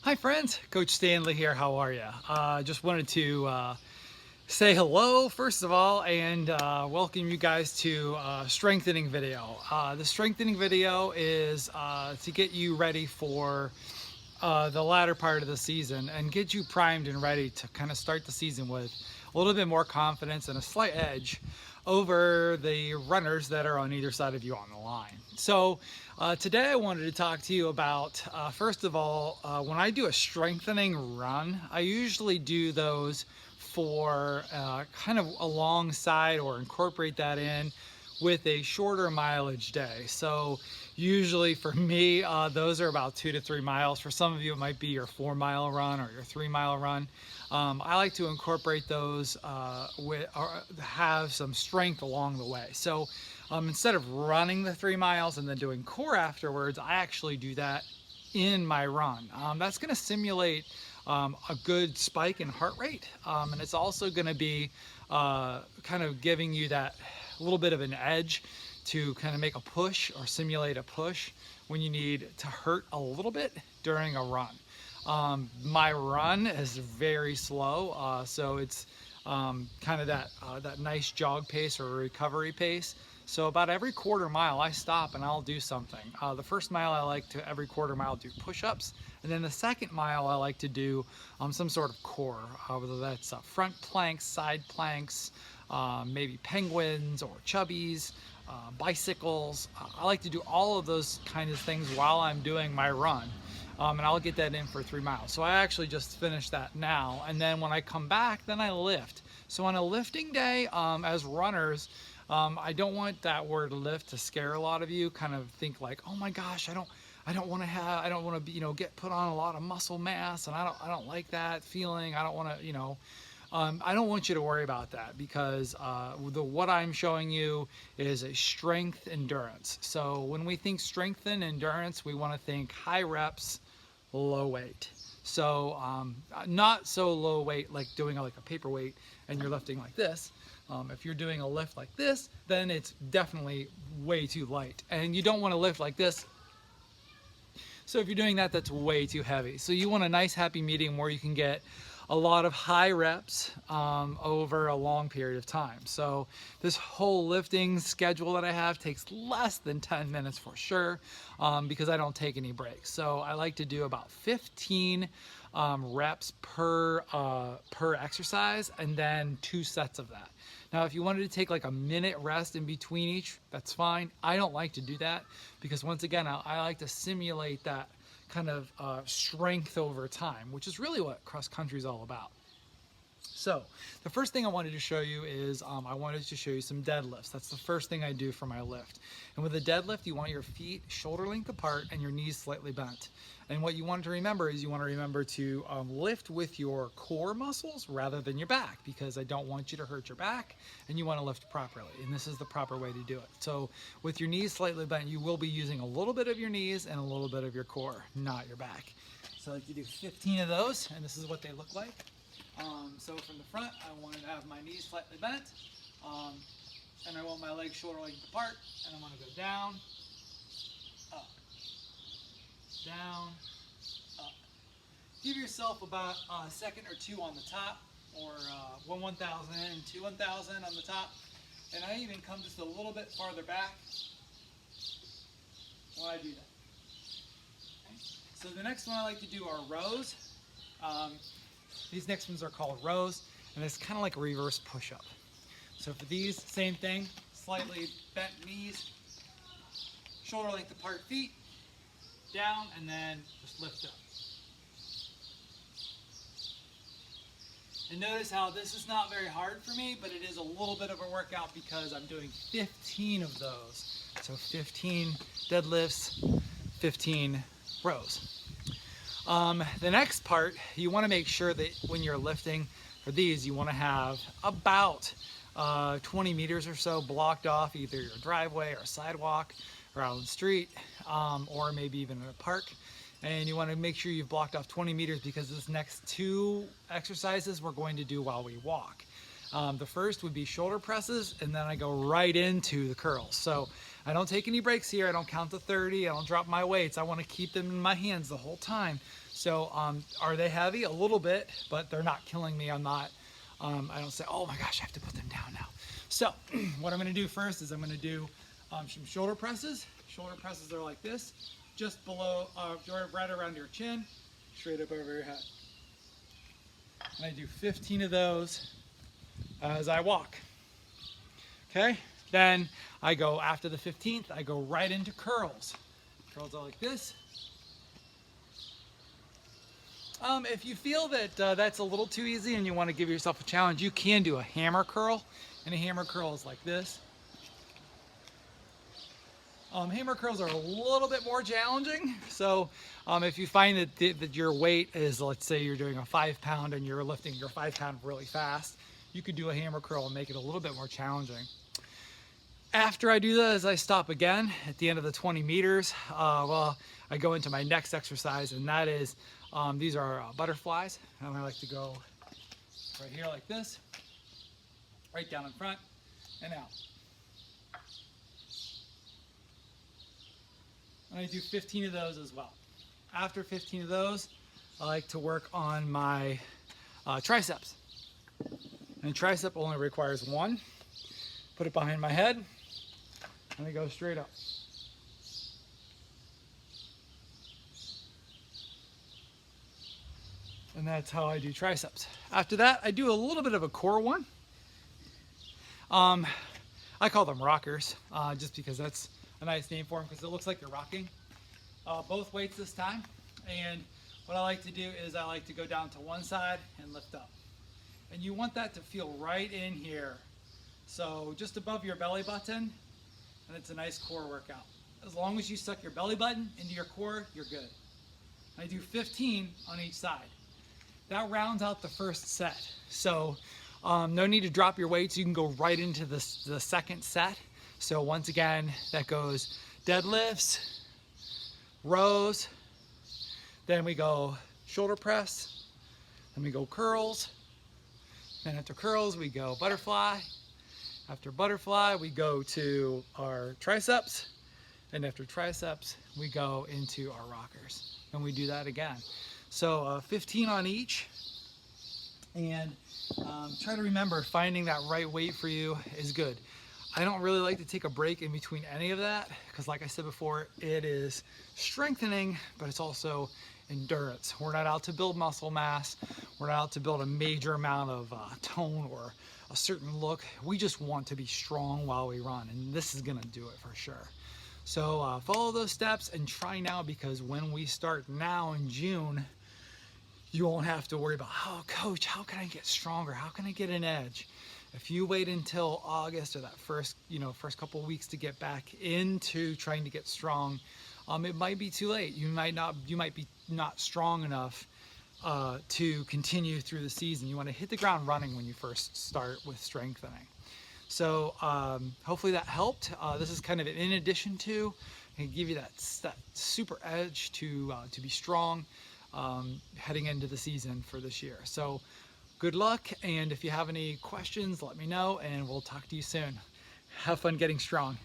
Hi friends, Coach Standley here. How are you? Just wanted to say hello first of all and welcome you guys to strengthening video. The strengthening video is to get you ready for the latter part of the season and get you primed and ready to kind of start the season with a little bit more confidence and a slight edge over the runners that are on either side of you on the line. So today I wanted to talk to you about, first of all, when I do a strengthening run, I usually do those for kind of alongside or incorporate that in with a shorter mileage day. So usually for me, those are about 2 to 3 miles. For some of you, it might be your 4-mile run or your 3-mile run. I like to incorporate those or have some strength along the way. So instead of running the 3 miles and then doing core afterwards, I actually do that in my run. That's going to simulate a good spike in heart rate, and it's also going to be kind of giving you that little bit of an edge to kind of make a push or simulate a push when you need to hurt a little bit during a run. My run is very slow, so it's kind of that nice jog pace or recovery pace. So about every quarter mile I stop and I'll do something. The first mile I like to every quarter mile do push-ups, and then the second mile I like to do some sort of core, whether that's front planks, side planks, maybe penguins or chubbies, bicycles. I like to do all of those kind of things while I'm doing my run. And I'll get that in for 3 miles. So I actually just finished that now. And then when I come back, then I lift. So on a lifting day, as runners, I don't want that word lift to scare a lot of you. Kind of think like, oh my gosh, I don't want to be, get put on a lot of muscle mass, and I don't like that feeling. I don't want to, I don't want you to worry about that, because what I'm showing you is a strength endurance. So when we think strength and endurance, we want to think high reps, low weight. So not so low weight like doing like a paperweight and you're lifting like this. If you're doing a lift like this, then it's definitely way too light, and you don't want to lift like this. So if you're doing that, that's way too heavy. So you want a nice happy medium where you can get a lot of high reps over a long period of time. So this whole lifting schedule that I have takes less than 10 minutes for sure, because I don't take any breaks. So I like to do about 15 reps per exercise, and then 2 sets of that. Now, if you wanted to take like a minute rest in between each, that's fine. I don't like to do that, because once again, I like to simulate that kind of strength over time, which is really what cross country is all about. So the first thing I wanted to show you is I wanted to show you some deadlifts. That's the first thing I do for my lift. And with a deadlift, you want your feet shoulder length apart and your knees slightly bent. And what you want to remember is you want to remember to lift with your core muscles rather than your back, because I don't want you to hurt your back, and you want to lift properly. And this is the proper way to do it. So with your knees slightly bent, you will be using a little bit of your knees and a little bit of your core, not your back. So I like to do 15 of those, and this is what they look like. So from the front, I want to have my knees slightly bent, and I want my legs shoulder length apart, and I want to go down, up, down, up. Give yourself about a second or two on the top, or 1,000 and 2 1,000 on the top, and I even come just a little bit farther back when I do that. Okay. So the next one I like to do are rows. These next ones are called rows, and it's kind of like a reverse push-up. So for these, same thing, slightly bent knees, shoulder length apart feet, down, and then just lift up. And notice how this is not very hard for me, but it is a little bit of a workout because I'm doing 15 of those. So 15 deadlifts, 15 rows. The next part, you want to make sure that when you're lifting for these, you want to have about 20 meters or so blocked off, either your driveway or sidewalk or out on the street, or maybe even in a park. And you want to make sure you've blocked off 20 meters, because this next 2 exercises we're going to do while we walk. The first would be shoulder presses, and then I go right into the curls. So I don't take any breaks here. I don't count to 30. I don't drop my weights. I want to keep them in my hands the whole time So are they heavy? A little bit, but they're not killing me. I'm not, I don't say, oh my gosh, I have to put them down now. So what I'm gonna do first is I'm gonna do some shoulder presses. Shoulder presses are like this, just below, right around your chin, straight up over your head. And I do 15 of those as I walk. Okay, then I go, after the 15th, I go right into curls. Curls are like this. If you feel that that's a little too easy and you want to give yourself a challenge, you can do a hammer curl. And a hammer curl is like this. Hammer curls are a little bit more challenging. So if you find that your weight is, let's say you're doing a 5 pound and you're lifting your 5 pound really fast, you could do a hammer curl and make it a little bit more challenging. After I do that, I stop again at the end of the 20 meters. Well, I go into my next exercise, and that is, these are butterflies. And I like to go right here like this, right down in front and out. And I do 15 of those as well. After 15 of those, I like to work on my triceps. And tricep only requires one. Put it behind my head, and I go straight up. And that's how I do triceps. After that, I do a little bit of a core one. I call them rockers, just because that's a nice name for them, because it looks like you're rocking. Both weights this time. And what I like to do is I like to go down to one side and lift up. And you want that to feel right in here. So just above your belly button, and it's a nice core workout. As long as you suck your belly button into your core, you're good. I do 15 on each side. That rounds out the first set. So no need to drop your weights. You can go right into the second set. So once again, that goes deadlifts, rows, then we go shoulder press, then we go curls, then after curls we go butterfly, after butterfly we go to our triceps, and after triceps we go into our rockers, and we do that again. So 15 on each, and try to remember finding that right weight for you is good. I don't really like to take a break in between any of that, because like I said before, it is strengthening, but it's also endurance. We're not out to build muscle mass. We're not out to build a major amount of tone or a certain look. We just want to be strong while we run, and this is gonna do it for sure. So follow those steps and try now, because when we start now in June, you won't have to worry about, oh coach, how can I get stronger? How can I get an edge? If you wait until August or that first couple of weeks to get back into trying to get strong, it might be too late. You might be not strong enough to continue through the season. You want to hit the ground running when you first start with strengthening. So hopefully that helped. This is kind of in addition to, and give you that super edge to be strong heading into the season for this year. So good luck, and if you have any questions, let me know, and we'll talk to you soon. Have fun getting strong.